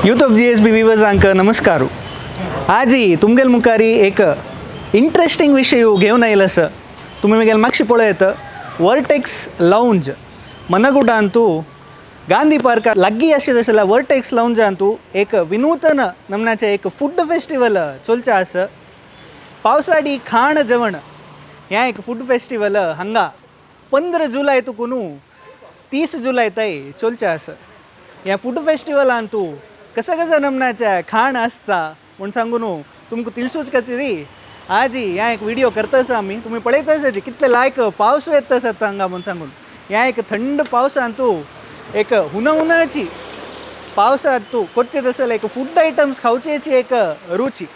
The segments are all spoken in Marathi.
यूथ ऑफ GSB व्यूवर्सांक नमस्कार. आज तुमगेल मुखारी एक इंटरेस्टिंग विषय घेऊन येईल असं तुम्ही मगेल मागशी पळयत vertex lounge मनगुडा Antu Gandhi park लग्गी असे जसला वर्टेक्स लाउंज अंतू एक विनूतन नमनाचे एक फूड फेस्टिवल चलचा आस. पावसाडी खाण जेवण ह्या एक फूड फेस्टिवल हांगा 15 जुलै तुकुनू 30 जुलै ताई चलचा आस. ह्या फूड फेस्टिवलान तू कसं कसं नमनाच्या खाण आसता म्हण सांगून तुमकां तिलसूच कचरी आज ह्या एक व्हिडिओ करतस आम्ही तुम्ही पळयतस कितले लायक पावस येतस आता हांगा म्हण सांगून ह्या एक थंड पावसान तू एक हुनाची पावसात तू कोच्चे तसले एक फूड आयटम्स खावचेची एक रुची.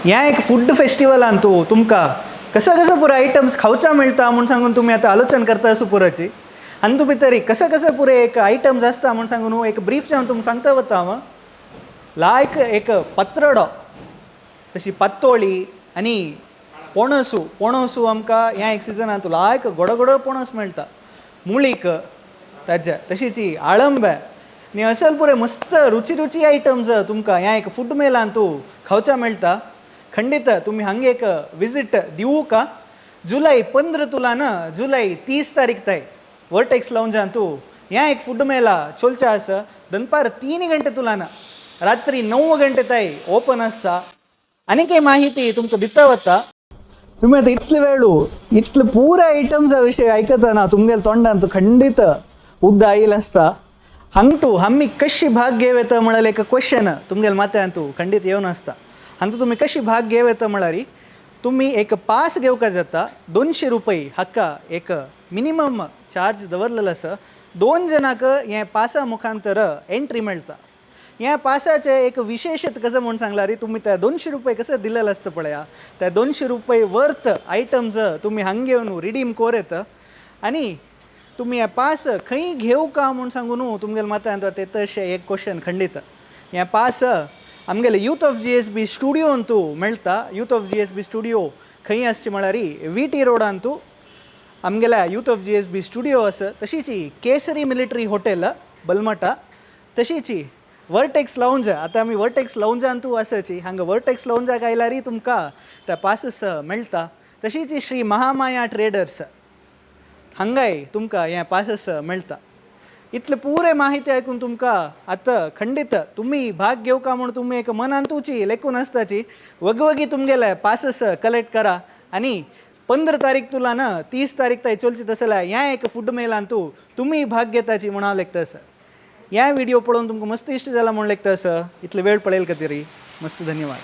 ह्या एक फूड फेस्टिवलान तू तुमकां कसं कसं पुरो आयटम्स खावचा मेळटा म्हण सांगून तुम्ही आता आलोचन करता असो पुराची आणि तुम्ही तरी कसं कसं पुरे एक आयटम्स आसता म्हण सांगून एक ब्रीफ जावन तुमकां सांगता वता हांव. लायक एक पत्रडो तशी पातोळी आणि पणसू आमकां ह्या एक सिजनान तू लायक गोडो पणस मेळटा. मुळीक ताज्या तशीच आळंबे आनी असल पुरे मस्त रुची आयटम्स तुमकां ह्या एक फूड मेलान तू खावचा मेळटा. खंडीत तुम्ही हांगा एक विजीट दिवू का. जुलै 15 तुला ना जुलै 30 तारीख ताई वर्टेक्स लाउंजान तू ह्या एक फूड मेला चलचा आस. दनपार 3 गंटे तुला ना रात्री 9 गंटे ताई ओपन आसता. आनी काही माहिती तुमकां दिता वता. तुम्ही आता इतले वेळू इतले पुरे आयटम्सा विशयी आयकतना तुमगेल्या तोंडान तू खंडीत उद्दा आयिल आसता. हांग तू आम्ही कशी भाग घेव येता म्हळ्यार एक क्वेश्चन तुमगेल्या माथ्यान तू खंडीत येवन आसता. हांगा तुम्ही कशी भाग घेव येता म्हळ्यार तुम्ही एक पास घेवका जाता. 200 रुपये हाका एक मिनिमम चार्ज दवरलेलो आसा. 2 जणांक हे पासा मुखांतर एंट्री मेळटा. ह्या पासाचे एक विशेषत कसं म्हणून सांगल्यार तुम्ही त्या 200 रुपये कसं दिलेलं असतं पळया त्या 200 रुपये वर्थ आयटम्स तुम्ही हांगा घेवन रिडीम कोर येता. आणि तुम्ही हे पास खंय घेऊ का म्हणून सांगून तुमगेल्या माथ्यान ते तशें एक क्वेश्चन खंडीत. हे पास आमगेले यूथ ऑफ GSB स्टुडिओन तू मेळटा. यूथ ऑफ GSB स्टुडिओ खंय आसची म्हळ्यार VT रोडान तू आमगेल्या यूथ ऑफ GSB स्टुडिओ आसा. तशीच केसरी मिलिटरी हॉटेल बलमटा. तशीच वर्टेक्स लाउंज आता आम्ही वर्टेक्स लाउंजान तू आसाची हांगा वर्टेक्स लाउंजाक आयल्यार तुमकां त्या पासस मेळटा. तशीच श्री महामाया ट्रेडर्स हांगाय तुमकां हे पासस मेळटा. इतले पुरे माहिती आयकून तुमकां आतां खंडीत तुम्ही भाग घेवका म्हूण तुम्ही एक मनान तुची लेखून आसताची वगवगी तुमगेले पासस कलेक्ट करा. आनी 15 तारीख तुला ना 30 तारीख ताई चलची तसल्या ह्या एक फूड मेलान तू तुम्ही भाग घेताची म्हण हांव लेखता आसा. ह्या व्हिडिओ पळोवन तुमकां मस्त इश्ट जाला म्हण लेखता आसा. इतले वेळ पळयले खातीर मस्त धन्यवाद.